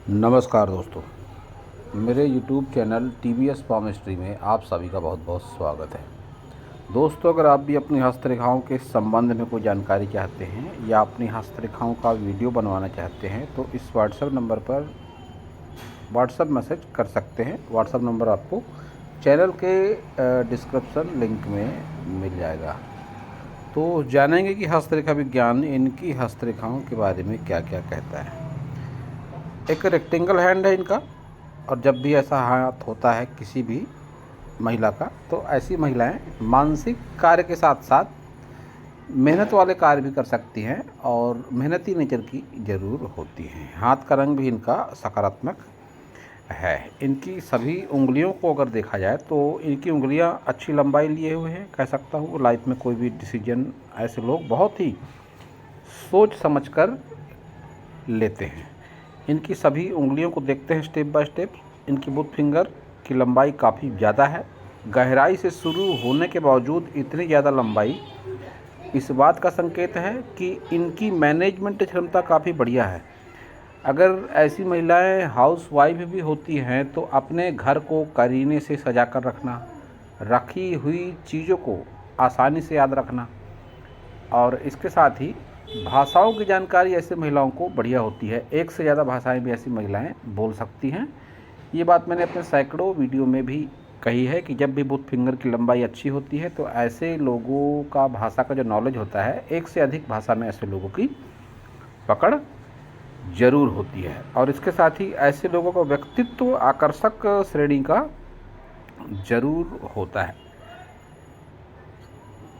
नमस्कार दोस्तों, मेरे YouTube चैनल TVS पामिस्ट्री में आप सभी का बहुत बहुत स्वागत है। दोस्तों, अगर आप भी अपनी हस्तरेखाओं के संबंध में कोई जानकारी चाहते हैं या अपनी हस्तरेखाओं का वीडियो बनवाना चाहते हैं तो इस व्हाट्सएप नंबर पर व्हाट्सएप मैसेज कर सकते हैं। व्हाट्सएप नंबर आपको चैनल के डिस्क्रिप्शन लिंक में मिल जाएगा। तो जानेंगे कि हस्तरेखा विज्ञान इनकी हस्तरेखाओं के बारे में क्या क्या कहता है। एक रेक्टेंगल हैंड है इनका, और जब भी ऐसा हाथ होता है किसी भी महिला का तो ऐसी महिलाएं मानसिक कार्य के साथ साथ मेहनत वाले कार्य भी कर सकती हैं और मेहनती नेचर की ज़रूर होती हैं। हाथ का रंग भी इनका सकारात्मक है। इनकी सभी उंगलियों को अगर देखा जाए तो इनकी उंगलियां अच्छी लंबाई लिए हुए हैं, कह सकता हूँ। लाइफ में कोई भी डिसीजन ऐसे लोग बहुत ही सोच समझकर लेते हैं। इनकी सभी उंगलियों को देखते हैं स्टेप बाय स्टेप। इनकी बुथ फिंगर की लंबाई काफ़ी ज़्यादा है। गहराई से शुरू होने के बावजूद इतनी ज़्यादा लंबाई इस बात का संकेत है कि इनकी मैनेजमेंट क्षमता काफ़ी बढ़िया है। अगर ऐसी महिलाएं हाउस वाइफ भी होती हैं तो अपने घर को करीने से सजा कर रखना, रखी हुई चीज़ों को आसानी से याद रखना, और इसके साथ ही भाषाओं की जानकारी ऐसे महिलाओं को बढ़िया होती है। एक से ज़्यादा भाषाएं भी ऐसी महिलाएं बोल सकती हैं। ये बात मैंने अपने सैकड़ों वीडियो में भी कही है कि जब भी बुथ फिंगर की लंबाई अच्छी होती है तो ऐसे लोगों का भाषा का जो नॉलेज होता है, एक से अधिक भाषा में ऐसे लोगों की पकड़ जरूर होती है। और इसके साथ ही ऐसे लोगों का व्यक्तित्व आकर्षक श्रेणी का जरूर होता है।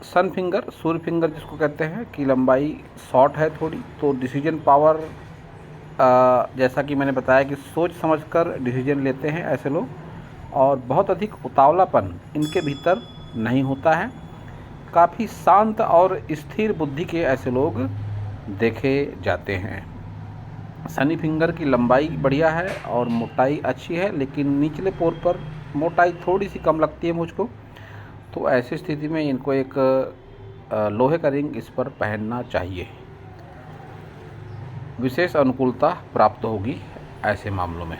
सन फिंगर, सूर्य फिंगर जिसको कहते हैं, की लंबाई शॉर्ट है थोड़ी, तो डिसीजन पावर जैसा कि मैंने बताया कि सोच समझकर डिसीजन लेते हैं ऐसे लोग, और बहुत अधिक उतावलापन इनके भीतर नहीं होता है। काफ़ी शांत और स्थिर बुद्धि के ऐसे लोग देखे जाते हैं। शनि फिंगर की लंबाई बढ़िया है और मोटाई अच्छी है, लेकिन निचले पोर पर मोटाई थोड़ी सी कम लगती है मुझको। तो ऐसी स्थिति में इनको एक लोहे का रिंग इस पर पहनना चाहिए। विशेष अनुकूलता प्राप्त होगी ऐसे मामलों में।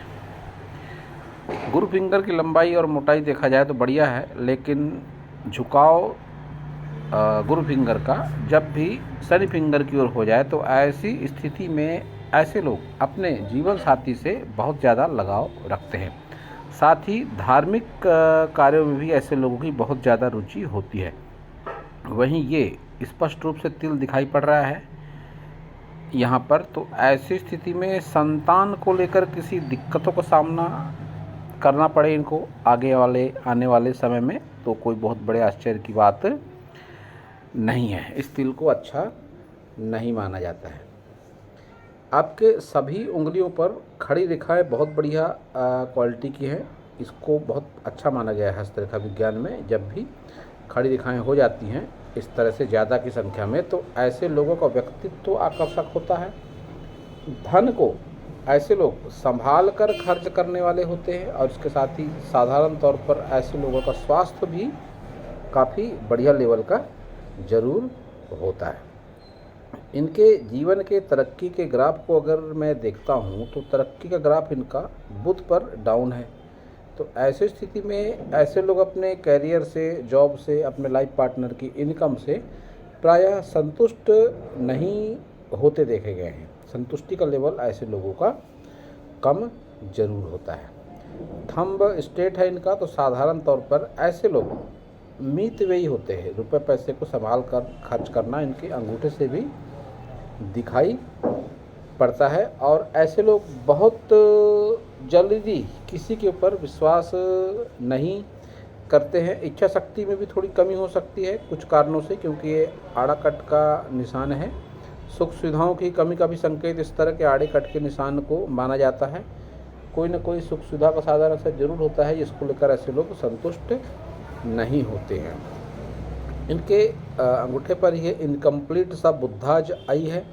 गुरु फिंगर की लंबाई और मोटाई देखा जाए तो बढ़िया है, लेकिन झुकाव गुरु फिंगर का जब भी शनि फिंगर की ओर हो जाए तो ऐसी स्थिति में ऐसे लोग अपने जीवन साथी से बहुत ज़्यादा लगाव रखते हैं। साथ ही धार्मिक कार्यों में भी ऐसे लोगों की बहुत ज़्यादा रुचि होती है। वहीं ये स्पष्ट रूप से तिल दिखाई पड़ रहा है यहाँ पर, तो ऐसी स्थिति में संतान को लेकर किसी दिक्कतों का सामना करना पड़े इनको आने वाले समय में, तो कोई बहुत बड़े आश्चर्य की बात नहीं है। इस तिल को अच्छा नहीं माना जाता है। आपके सभी उंगलियों पर खड़ी रेखाएं बहुत बढ़िया क्वालिटी की हैं। इसको बहुत अच्छा माना गया है हस्तरेखा विज्ञान में। जब भी खड़ी रेखाएं हो जाती हैं इस तरह से ज़्यादा की संख्या में, तो ऐसे लोगों का व्यक्तित्व आकर्षक होता है। धन को ऐसे लोग संभाल कर खर्च करने वाले होते हैं, और इसके साथ ही साधारण तौर पर ऐसे लोगों का स्वास्थ्य भी काफ़ी बढ़िया लेवल का जरूर होता है। इनके जीवन के तरक्की के ग्राफ को अगर मैं देखता हूँ तो तरक्की का ग्राफ इनका बुध पर डाउन है। तो ऐसी स्थिति में ऐसे लोग अपने कैरियर से, जॉब से, अपने लाइफ पार्टनर की इनकम से प्रायः संतुष्ट नहीं होते देखे गए हैं। संतुष्टि का लेवल ऐसे लोगों का कम जरूर होता है। थंब स्ट्रेट है इनका, तो साधारण तौर पर ऐसे लोग मितव्ययी होते हैं। रुपए पैसे को संभाल कर खर्च करना इनके अंगूठे से भी दिखाई पड़ता है, और ऐसे लोग बहुत जल्दी किसी के ऊपर विश्वास नहीं करते हैं। इच्छा शक्ति में भी थोड़ी कमी हो सकती है कुछ कारणों से, क्योंकि ये आड़ा कट का निशान है। सुख सुविधाओं की कमी का भी संकेत इस तरह के आड़े कट के निशान को माना जाता है। कोई न कोई सुख सुविधा का साधारण सा जरूर होता है, जिसको लेकर ऐसे लोग संतुष्ट नहीं होते हैं। इनके अंगूठे पर ये इनकम्प्लीट सा बुद्धाज आई है,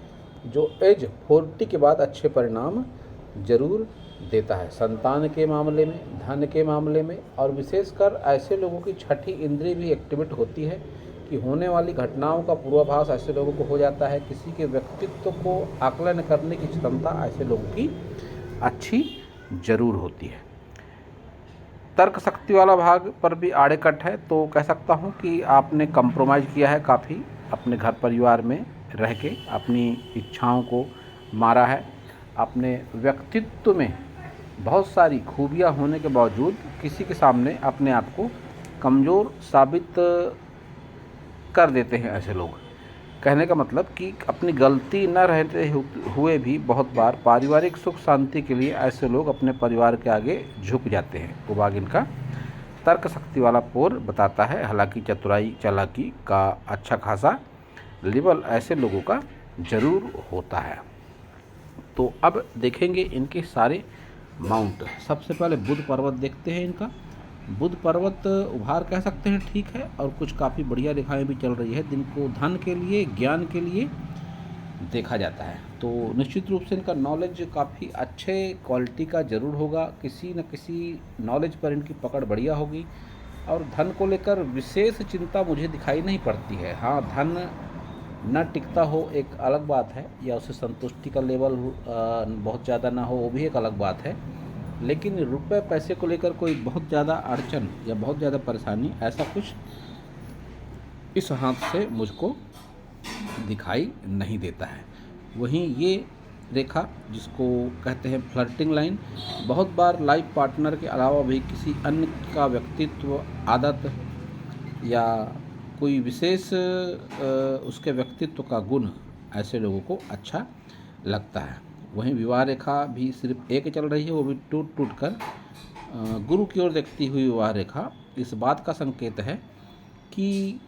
जो एज 40 के बाद अच्छे परिणाम जरूर देता है। संतान के मामले में, धन के मामले में, और विशेषकर ऐसे लोगों की छठी इंद्रिय भी एक्टिवेट होती है कि होने वाली घटनाओं का पूर्वाभास ऐसे लोगों को हो जाता है। किसी के व्यक्तित्व को आकलन करने की क्षमता ऐसे लोगों की अच्छी ज़रूर होती है। तर्क शक्ति वाला भाग पर भी आड़े कट है, तो कह सकता हूँ कि आपने कंप्रोमाइज़ किया है काफ़ी अपने घर परिवार में रह के, अपनी इच्छाओं को मारा है। अपने व्यक्तित्व में बहुत सारी खूबियाँ होने के बावजूद किसी के सामने अपने आप को कमज़ोर साबित कर देते हैं ऐसे लोग। कहने का मतलब कि अपनी गलती न रहते हुए भी बहुत बार पारिवारिक सुख शांति के लिए ऐसे लोग अपने परिवार के आगे झुक जाते हैं। वो भाग इनका तर्क शक्ति वाला पोर बताता है। हालांकि चतुराई चालाकी का अच्छा खासा लेवल ऐसे लोगों का ज़रूर होता है। तो अब देखेंगे इनके सारे माउंट। सबसे पहले बुध पर्वत देखते हैं इनका। बुध पर्वत उभार कह सकते हैं, ठीक है, और कुछ काफ़ी बढ़िया रेखाएं भी चल रही है। दिन को धन के लिए, ज्ञान के लिए देखा जाता है, तो निश्चित रूप से इनका नॉलेज काफ़ी अच्छे क्वालिटी का ज़रूर होगा। किसी न किसी नॉलेज पर इनकी पकड़ बढ़िया होगी। और धन को लेकर विशेष चिंता मुझे दिखाई नहीं पड़ती है। हाँ, धन न टिकता हो एक अलग बात है, या उसे संतुष्टि का लेवल बहुत ज़्यादा ना हो, वो भी एक अलग बात है। लेकिन रुपए पैसे को लेकर कोई बहुत ज़्यादा अड़चन या बहुत ज़्यादा परेशानी, ऐसा कुछ इस हाथ से मुझको दिखाई नहीं देता है। वहीं ये रेखा जिसको कहते हैं फ्लर्टिंग लाइन, बहुत बार लाइफ पार्टनर के अलावा भी किसी अन्य का व्यक्तित्व, आदत या कोई विशेष उसके व्यक्तित्व का गुण ऐसे लोगों को अच्छा लगता है। वहीं विवाह रेखा भी सिर्फ एक चल रही है, वो भी टूट टूट कर गुरु की ओर देखती हुई विवाह रेखा इस बात का संकेत है कि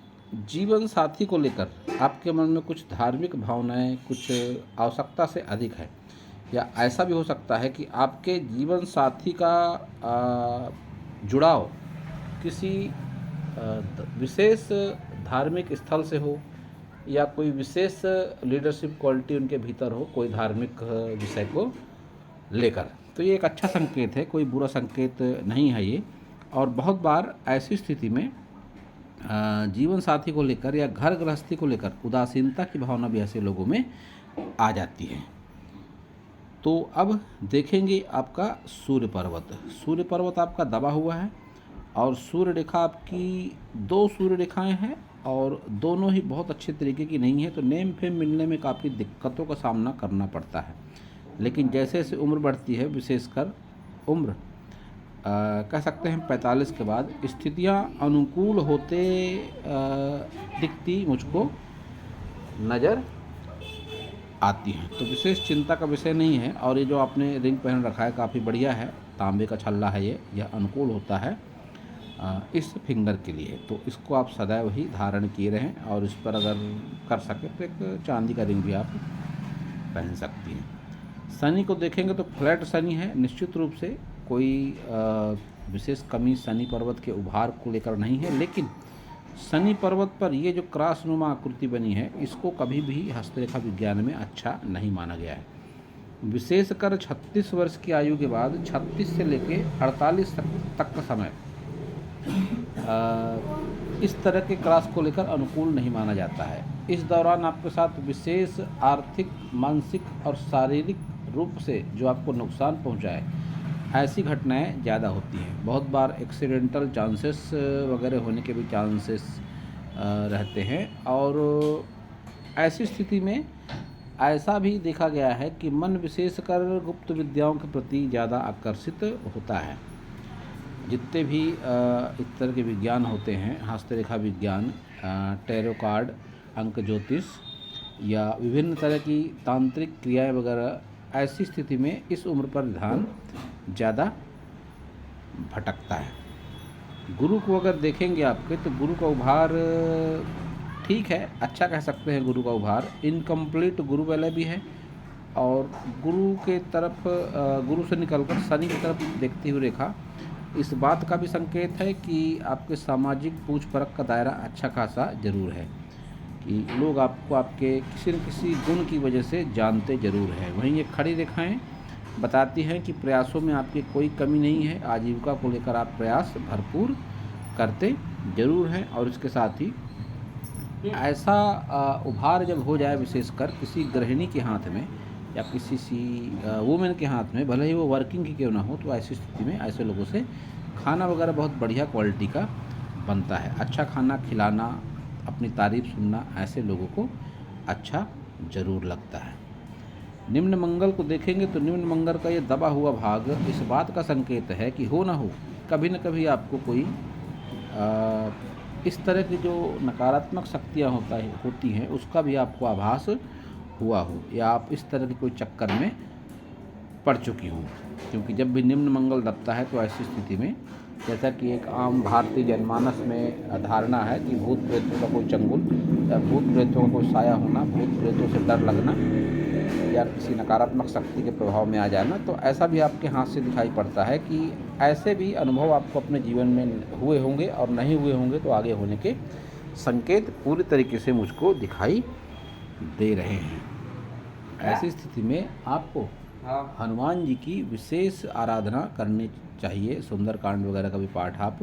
जीवन साथी को लेकर आपके मन में कुछ धार्मिक भावनाएं, कुछ आवश्यकता से अधिक है। या ऐसा भी हो सकता है कि आपके जीवन साथी का जुड़ाव किसी विशेष धार्मिक स्थल से हो, या कोई विशेष लीडरशिप क्वालिटी उनके भीतर हो, कोई धार्मिक विषय को लेकर। तो ये एक अच्छा संकेत है, कोई बुरा संकेत नहीं है ये। और बहुत बार ऐसी स्थिति में जीवन साथी को लेकर या घर गृहस्थी को लेकर उदासीनता की भावना भी ऐसे लोगों में आ जाती है। तो अब देखेंगे आपका सूर्य पर्वत। सूर्य पर्वत आपका दबा हुआ है, और सूर्य रेखा आपकी 2 सूर्य रेखाएं हैं, और दोनों ही बहुत अच्छे तरीके की नहीं है, तो नेम फेम मिलने में काफ़ी दिक्कतों का सामना करना पड़ता है। लेकिन जैसे जैसे उम्र बढ़ती है, विशेषकर उम्र कह सकते हैं 45 के बाद, स्थितियां अनुकूल होते दिखती मुझको नज़र आती हैं, तो विशेष चिंता का विषय नहीं है। और ये जो आपने रिंग पहन रखा है काफ़ी बढ़िया है, तांबे का छल्ला है ये, यह अनुकूल होता है इस फिंगर के लिए। तो इसको आप सदैव ही धारण किए रहें, और इस पर अगर कर सके तो एक चांदी का रिंग भी आप पहन सकती हैं। शनि को देखेंगे तो फ्लैट शनि है, निश्चित रूप से कोई विशेष कमी शनि पर्वत के उभार को लेकर नहीं है। लेकिन शनि पर्वत पर ये जो क्रॉसनुमा आकृति बनी है, इसको कभी भी हस्तरेखा विज्ञान में अच्छा नहीं माना गया है। विशेषकर 36 वर्ष की आयु के बाद 36 से लेकर 48 तक का समय इस तरह के क्रॉस को लेकर अनुकूल नहीं माना जाता है। इस दौरान आपके साथ विशेष आर्थिक, मानसिक और शारीरिक रूप से जो आपको नुकसान पहुंचाए, ऐसी घटनाएं ज़्यादा होती हैं। बहुत बार एक्सीडेंटल चांसेस वगैरह होने के भी चांसेस रहते हैं। और ऐसी स्थिति में ऐसा भी देखा गया है कि मन विशेषकर गुप्त विद्याओं के प्रति ज़्यादा आकर्षित होता है। जितने भी इस तरह के विज्ञान होते हैं, हस्तरेखा विज्ञान, टैरो कार्ड, अंक ज्योतिष या विभिन्न तरह की तांत्रिक क्रियाएं वगैरह, ऐसी स्थिति में इस उम्र पर ध्यान ज़्यादा भटकता है। गुरु को अगर देखेंगे आपके, तो गुरु का उभार ठीक है, अच्छा कह सकते हैं। गुरु का उभार इनकम्प्लीट गुरु वाला भी है, और गुरु के तरफ, गुरु से निकलकर शनि की तरफ देखती हुई रेखा इस बात का भी संकेत है कि आपके सामाजिक पूछ परख का दायरा अच्छा खासा जरूर है, कि लोग आपको आपके किसी न किसी गुण की वजह से जानते जरूर हैं। वहीं ये खड़ी रेखाएं बताती हैं कि प्रयासों में आपकी कोई कमी नहीं है, आजीविका को लेकर आप प्रयास भरपूर करते जरूर हैं। और इसके साथ ही ऐसा उभार जब हो जाए, विशेषकर किसी गृहिणी के हाथ में, या किसी सी वुमेन के हाथ में, भले ही वो वर्किंग ही क्यों ना हो, तो ऐसी स्थिति में ऐसे लोगों से खाना वगैरह बहुत बढ़िया क्वालिटी का बनता है। अच्छा खाना खिलाना, अपनी तारीफ़ सुनना ऐसे लोगों को अच्छा ज़रूर लगता है। निम्न मंगल को देखेंगे तो निम्न मंगल का ये दबा हुआ भाग इस बात का संकेत है कि हो ना हो कभी न कभी आपको कोई इस तरह की जो नकारात्मक शक्तियाँ होती हैं उसका भी आपको आभास हुआ हो, या आप इस तरह की कोई चक्कर में पड़ चुकी हो। क्योंकि जब भी निम्न मंगल दबता है तो ऐसी स्थिति में, जैसा कि एक आम भारतीय जनमानस में धारणा है कि भूत प्रेतों का कोई चंगुल या भूत प्रेतों का कोई साया होना, भूत प्रेतों से डर लगना या किसी नकारात्मक शक्ति के प्रभाव में आ जाना, तो ऐसा भी आपके हाथ से दिखाई पड़ता है कि ऐसे भी अनुभव आपको अपने जीवन में हुए होंगे, और नहीं हुए होंगे तो आगे होने के संकेत पूरी तरीके से मुझको दिखाई दे रहे हैं। ऐसी स्थिति में आपको हनुमान जी की विशेष आराधना करनी चाहिए। सुंदरकांड वगैरह का भी पाठ आप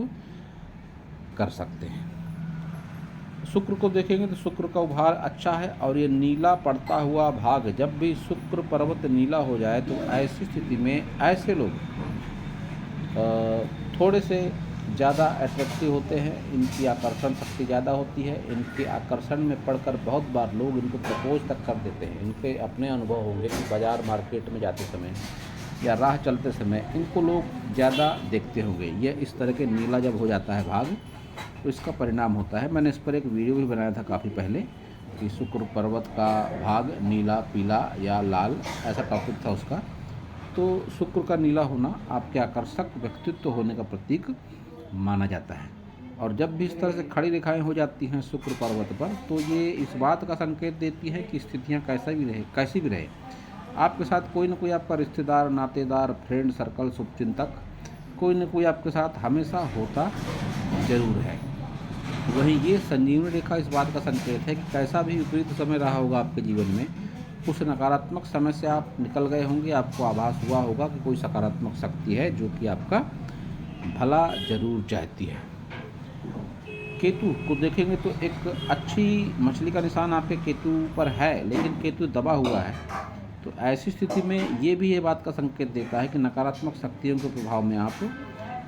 कर सकते हैं। शुक्र को देखेंगे तो शुक्र का उभार अच्छा है, और ये नीला पड़ता हुआ भाग, जब भी शुक्र पर्वत नीला हो जाए तो ऐसी स्थिति में ऐसे लोग थोड़े से ज़्यादा अट्रैक्टिव होते हैं, इनकी आकर्षण शक्ति ज़्यादा होती है, इनके आकर्षण में पड़कर बहुत बार लोग इनको प्रपोज तक कर देते हैं। इनके अपने अनुभव होंगे कि बाज़ार मार्केट में जाते समय या राह चलते समय इनको लोग ज़्यादा देखते होंगे। ये इस तरह के नीला जब हो जाता है भाग तो इसका परिणाम होता है। मैंने इस पर एक वीडियो भी बनाया था काफ़ी पहले कि शुक्र पर्वत का भाग नीला, पीला या लाल, ऐसा टॉपिक था उसका। तो शुक्र का नीला होना आपके आकर्षक व्यक्तित्व होने का प्रतीक माना जाता है, और जब भी इस तरह से खड़ी रेखाएं हो जाती हैं शुक्र पर्वत पर तो ये इस बात का संकेत देती हैं कि स्थितियां कैसी भी रहे, आपके साथ कोई न कोई आपका रिश्तेदार, नातेदार, फ्रेंड सर्कल, शुभचिंतक कोई न कोई आपके साथ हमेशा होता ज़रूर है। वहीं ये संजीवनी रेखा इस बात का संकेत है कि कैसा भी विपरीत समय रहा होगा आपके जीवन में, उस नकारात्मक समय से आप निकल गए होंगे। आपको आभास हुआ होगा कि कोई सकारात्मक शक्ति है जो कि आपका भला जरूर चाहती है। केतु को देखेंगे तो एक अच्छी मछली का निशान आपके केतु पर है, लेकिन केतु दबा हुआ है, तो ऐसी स्थिति में ये भी ये बात का संकेत देता है कि नकारात्मक शक्तियों के प्रभाव में आप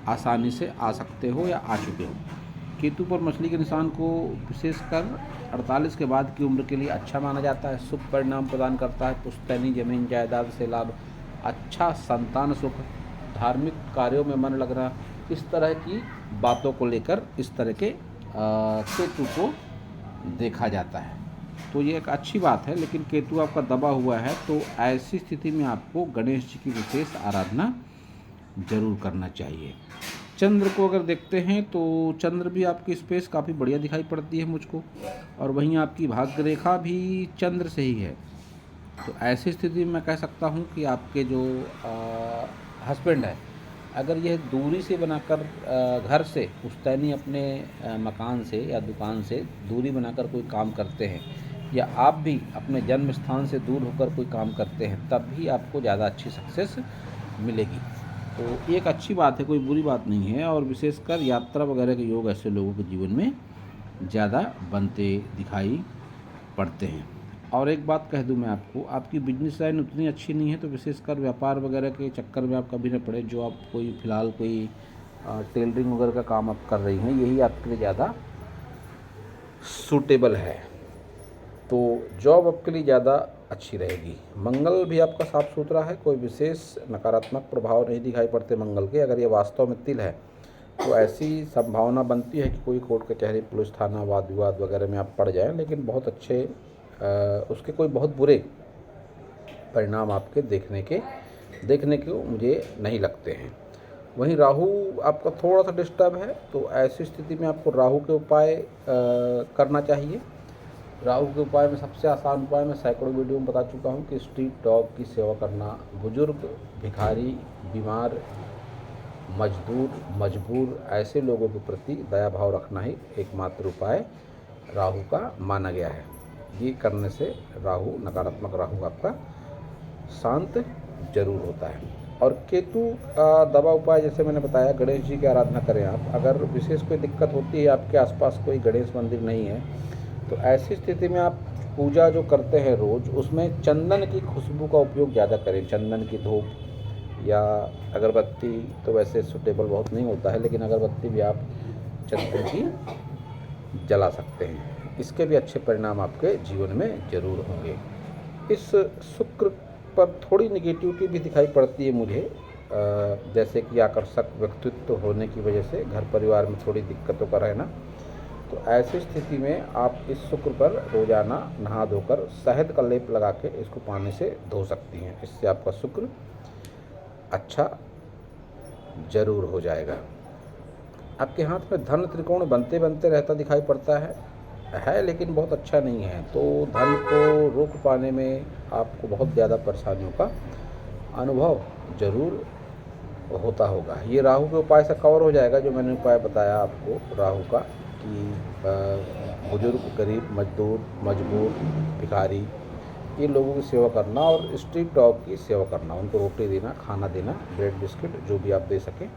आसानी से आ सकते हो या आ चुके हो। केतु पर मछली के निशान को विशेषकर 48 के बाद की उम्र के लिए अच्छा माना जाता है। शुभ परिणाम प्रदान करता है। पुश्तैनी जमीन जायदाद से लाभ, अच्छा संतान सुख, धार्मिक कार्यों में मन लगना, इस तरह की बातों को लेकर इस तरह के केतु को देखा जाता है। तो ये एक अच्छी बात है, लेकिन केतु आपका दबा हुआ है तो ऐसी स्थिति में आपको गणेश जी की विशेष आराधना जरूर करना चाहिए। चंद्र को अगर देखते हैं तो चंद्र भी आपकी स्पेस काफ़ी बढ़िया दिखाई पड़ती है मुझको, और वहीं आपकी भाग्य रेखा भी चंद्र से ही है। तो ऐसी स्थिति में मैं कह सकता हूँ कि आपके जो हस्बैंड है, अगर यह दूरी से बनाकर घर से पुश्तैनी अपने मकान से या दुकान से दूरी बनाकर कोई काम करते हैं, या आप भी अपने जन्म स्थान से दूर होकर कोई काम करते हैं, तब भी आपको ज़्यादा अच्छी सक्सेस मिलेगी। तो एक अच्छी बात है, कोई बुरी बात नहीं है, और विशेषकर यात्रा वगैरह के योग ऐसे लोगों के जीवन में ज़्यादा बनते दिखाई पड़ते हैं। और एक बात कह दूं मैं आपको, आपकी बिजनेस लाइन उतनी अच्छी नहीं है, तो विशेषकर व्यापार वगैरह के चक्कर में आप कभी न पड़े। जो आप कोई फ़िलहाल कोई टेलरिंग वगैरह का काम आप कर रही हैं, यही आपके लिए ज़्यादा सूटेबल है। तो जॉब आपके लिए ज़्यादा अच्छी रहेगी। मंगल भी आपका साफ सुथरा है, कोई विशेष नकारात्मक प्रभाव नहीं दिखाई पड़ते मंगल के। अगर ये वास्तव में तिल है तो ऐसी संभावना बनती है कि कोई कोर्ट कचहरी, पुलिस थाना, वाद विवाद वगैरह में आप पड़ जाएं, लेकिन बहुत अच्छे उसके कोई बहुत बुरे परिणाम आपके देखने को मुझे नहीं लगते हैं। वहीं राहु आपका थोड़ा सा डिस्टर्ब है, तो ऐसी स्थिति में आपको राहु के उपाय करना चाहिए। राहु के उपाय में सबसे आसान उपाय मैं सैकड़ों वीडियो में बता चुका हूँ कि स्ट्रीट डॉग की सेवा करना, बुजुर्ग, भिखारी, बीमार, मजबूर ऐसे लोगों के प्रति दया भाव रखना ही एकमात्र उपाय राहु का माना गया है। ये करने से नकारात्मक राहु आपका शांत जरूर होता है। और केतु का दबा उपाय जैसे मैंने बताया, गणेश जी की आराधना करें आप। अगर विशेष कोई दिक्कत होती है, आपके आसपास कोई गणेश मंदिर नहीं है, तो ऐसी स्थिति में आप पूजा जो करते हैं रोज़, उसमें चंदन की खुशबू का उपयोग ज़्यादा करें। चंदन की धूप या अगरबत्ती तो वैसे सूटेबल बहुत नहीं होता है, लेकिन अगरबत्ती भी आप चंदन की जला सकते हैं। इसके भी अच्छे परिणाम आपके जीवन में ज़रूर होंगे। इस शुक्र पर थोड़ी निगेटिविटी भी दिखाई पड़ती है मुझे, जैसे कि आकर्षक व्यक्तित्व होने की वजह से घर परिवार में थोड़ी दिक्कतों का रहना। तो ऐसी स्थिति में आप इस शुक्र पर रोज़ाना नहा धोकर शहद का लेप लगा के इसको पानी से धो सकती हैं। इससे आपका शुक्र अच्छा ज़रूर हो जाएगा। आपके हाथ में धन त्रिकोण बनते बनते रहता दिखाई पड़ता है लेकिन बहुत अच्छा नहीं है, तो धन को रोक पाने में आपको बहुत ज़्यादा परेशानियों का अनुभव ज़रूर होता होगा। ये राहु के उपाय से कवर हो जाएगा, जो मैंने उपाय बताया आपको राहु का, कि बुजुर्ग, गरीब, मजबूर, भिखारी, ये लोगों की सेवा करना और स्ट्रीट डॉग की सेवा करना, उनको रोटी देना, खाना देना, ब्रेड बिस्किट जो भी आप दे सकें,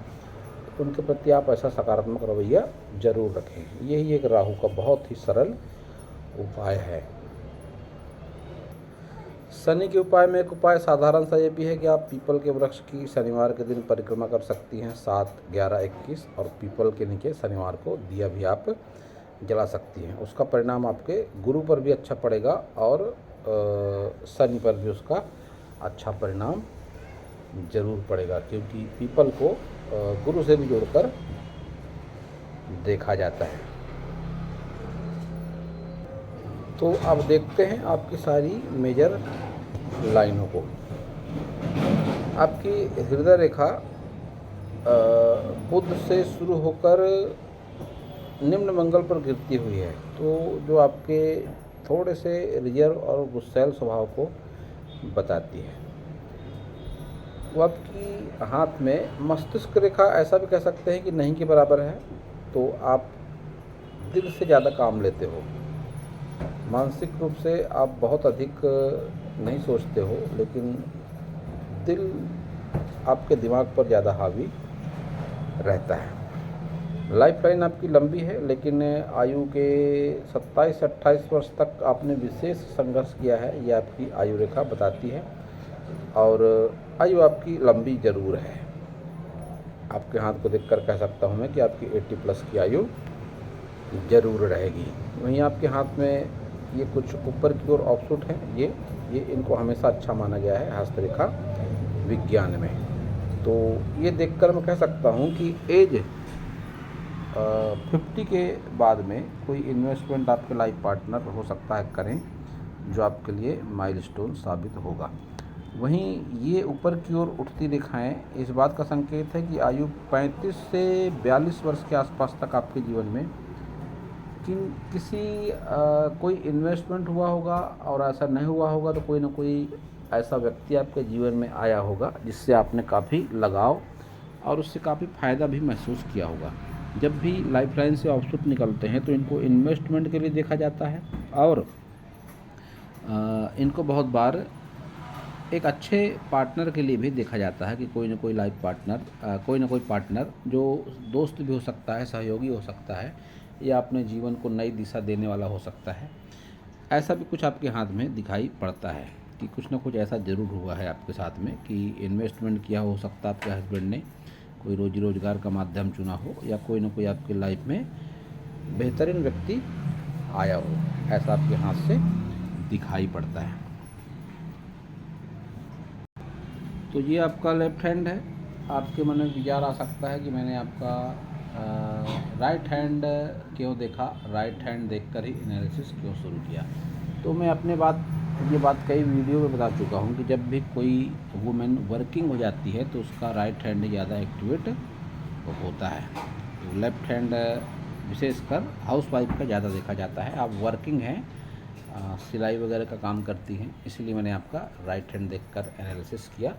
उनके प्रति आप ऐसा सकारात्मक रवैया ज़रूर रखें। यही एक राहु का बहुत ही सरल उपाय है। शनि के उपाय में एक उपाय साधारण सा ये भी है कि आप पीपल के वृक्ष की शनिवार के दिन परिक्रमा कर सकती हैं 7, 11, 21, और पीपल के नीचे शनिवार को दिया भी आप जला सकती हैं। उसका परिणाम आपके गुरु पर भी अच्छा पड़ेगा और शनि पर भी उसका अच्छा परिणाम ज़रूर पड़ेगा, क्योंकि पीपल को गुरु से भी जोड़कर देखा जाता है। तो अब देखते हैं आपकी सारी मेजर लाइनों को। आपकी हृदय रेखा बुध से शुरू होकर निम्न मंगल पर गिरती हुई है, तो जो आपके थोड़े से रिजर्व और गुस्सैल स्वभाव को बताती है। वो आपकी हाथ में मस्तिष्क रेखा ऐसा भी कह सकते हैं कि नहीं के बराबर है, तो आप दिल से ज़्यादा काम लेते हो। मानसिक रूप से आप बहुत अधिक नहीं सोचते हो, लेकिन दिल आपके दिमाग पर ज़्यादा हावी रहता है। लाइफ लाइन आपकी लंबी है, लेकिन आयु के 27 से 28 वर्ष तक आपने विशेष संघर्ष किया है, ये आपकी आयु रेखा बताती है। और आयु आपकी लंबी ज़रूर है। आपके हाथ को देखकर कह सकता हूँ मैं कि आपकी 80 प्लस की आयु ज़रूर रहेगी। वहीं आपके हाथ में ये कुछ ऊपर की ओर ऑफशूट हैं, ये इनको हमेशा अच्छा माना गया है हस्तरेखा विज्ञान में। तो ये देखकर मैं कह सकता हूँ कि एज 50 के बाद में कोई इन्वेस्टमेंट आपके लाइफ पार्टनर हो सकता है करें, जो आपके लिए माइलस्टोन साबित होगा। वहीं ये ऊपर की ओर उठती रेखाएं इस बात का संकेत है कि आयु 35 से 42 वर्ष के आसपास तक आपके जीवन में कोई इन्वेस्टमेंट हुआ होगा, और ऐसा नहीं हुआ होगा तो कोई ना कोई ऐसा व्यक्ति आपके जीवन में आया होगा जिससे आपने काफ़ी लगाव और उससे काफ़ी फ़ायदा भी महसूस किया होगा। जब भी लाइफ लाइन से ऑफशूट निकलते हैं तो इनको इन्वेस्टमेंट के लिए देखा जाता है, और इनको बहुत बार एक अच्छे पार्टनर के लिए भी देखा जाता है कि कोई ना कोई लाइफ पार्टनर, कोई ना कोई पार्टनर जो दोस्त भी हो सकता है, सहयोगी हो सकता है, या अपने जीवन को नई दिशा देने वाला हो सकता है। ऐसा भी कुछ आपके हाथ में दिखाई पड़ता है कि कुछ ना कुछ ऐसा ज़रूर हुआ है आपके साथ में कि इन्वेस्टमेंट किया हो सकता है आपके हस्बैंड ने, कोई रोजी रोज़गार का माध्यम चुना हो, या कोई ना कोई आपकी लाइफ में बेहतरीन व्यक्ति आया हो, ऐसा आपके हाथ से दिखाई पड़ता है। तो ये आपका लेफ्ट हैंड है। आपके मन में विचार आ सकता है कि मैंने आपका राइट हैंड क्यों देखा, राइट हैंड देखकर ही एनालिसिस क्यों शुरू किया। तो मैं ये बात कई वीडियो में बता चुका हूँ कि जब भी कोई वुमेन वर्किंग हो जाती है तो उसका राइट हैंड ज़्यादा एक्टिवेट होता है। तो लेफ्ट हैंड विशेषकर हाउस वाइफ का ज़्यादा देखा जाता है। आप वर्किंग हैं, सिलाई वगैरह का काम करती हैं, इसलिए मैंने आपका राइट हैंड देखकर एनालिसिस किया।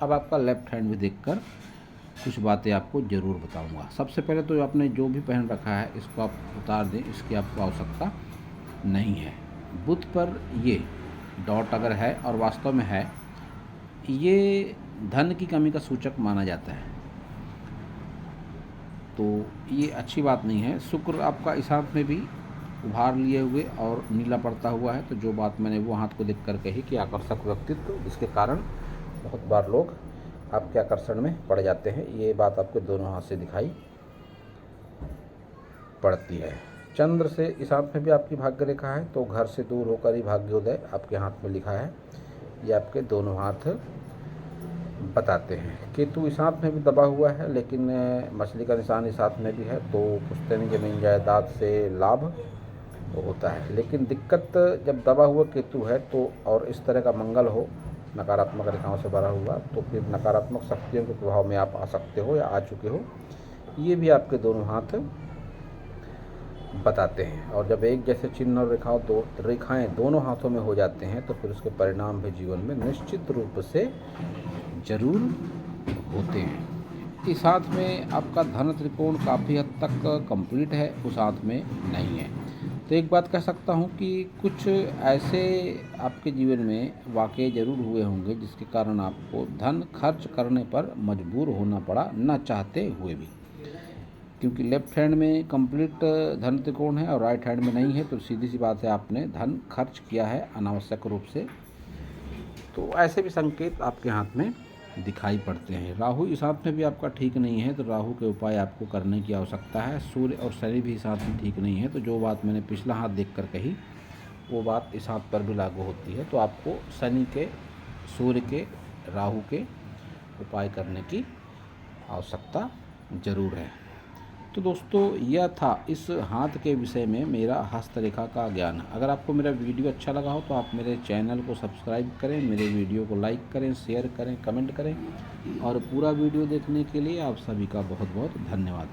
अब आपका लेफ्ट हैंड भी देखकर कुछ बातें आपको ज़रूर बताऊंगा। सबसे पहले तो आपने जो भी पहन रखा है इसको आप उतार दें, इसकी आपको आवश्यकता नहीं है। बुध पर ये डॉट अगर है और वास्तव में है, ये धन की कमी का सूचक माना जाता है, तो ये अच्छी बात नहीं है। शुक्र आपका इस हाथ में भी उभार लिए हुए और नीला पड़ता हुआ है, तो जो बात मैंने वो हाथ को देख कर कही कि आकर्षक व्यक्तित्व, जिसके कारण बहुत बार लोग आपके आकर्षण में पड़ जाते हैं। ये बात आपके दोनों हाथ से दिखाई पड़ती है। चंद्र से इस हाथ में भी आपकी भाग्य रेखा है, तो घर से दूर होकर ही भाग्योदय आपके हाथ में लिखा है। ये आपके दोनों हाथ बताते हैं। केतु इस हाथ में भी दबा हुआ है, लेकिन मछली का निशान इस हाथ में भी है, तो पुश्तैनी जमीन जायदाद से लाभ होता है। लेकिन दिक्कत जब दबा हुआ केतु है तो, और इस तरह का मंगल हो नकारात्मक रेखाओं से भरा हुआ, तो फिर नकारात्मक शक्तियों के प्रभाव में आप आ सकते हो या आ चुके हो। ये भी आपके दोनों हाथ बताते हैं। और जब एक जैसे चिन्ह और रेखाएं दोनों हाथों में हो जाते हैं, तो फिर उसके परिणाम भी जीवन में निश्चित रूप से जरूर होते हैं। इस हाथ में आपका धन त्रिकोण काफ़ी हद तक कंप्लीट है, उस हाथ में नहीं है। तो एक बात कह सकता हूँ कि कुछ ऐसे आपके जीवन में वाक़ये ज़रूर हुए होंगे जिसके कारण आपको धन खर्च करने पर मजबूर होना पड़ा, न चाहते हुए भी। क्योंकि लेफ्ट हैंड में कंप्लीट धन त्रिकोण है और राइट हैंड में नहीं है, तो सीधी सी बात है आपने धन खर्च किया है अनावश्यक रूप से। तो ऐसे भी संकेत आपके हाथ में दिखाई पड़ते हैं। राहु इस हाथ में भी आपका ठीक नहीं है, तो राहु के उपाय आपको करने की आवश्यकता है। सूर्य और शनि भी इस हाथ में ठीक नहीं है, तो जो बात मैंने पिछला हाथ देखकर कही वो बात इस हाथ पर भी लागू होती है। तो आपको शनि के, सूर्य के, राहु के उपाय करने की आवश्यकता ज़रूर है। तो दोस्तों यह था इस हाथ के विषय में मेरा हस्तरेखा का ज्ञान। अगर आपको मेरा वीडियो अच्छा लगा हो तो आप मेरे चैनल को सब्सक्राइब करें, मेरे वीडियो को लाइक करें, शेयर करें, कमेंट करें, और पूरा वीडियो देखने के लिए आप सभी का बहुत बहुत धन्यवाद।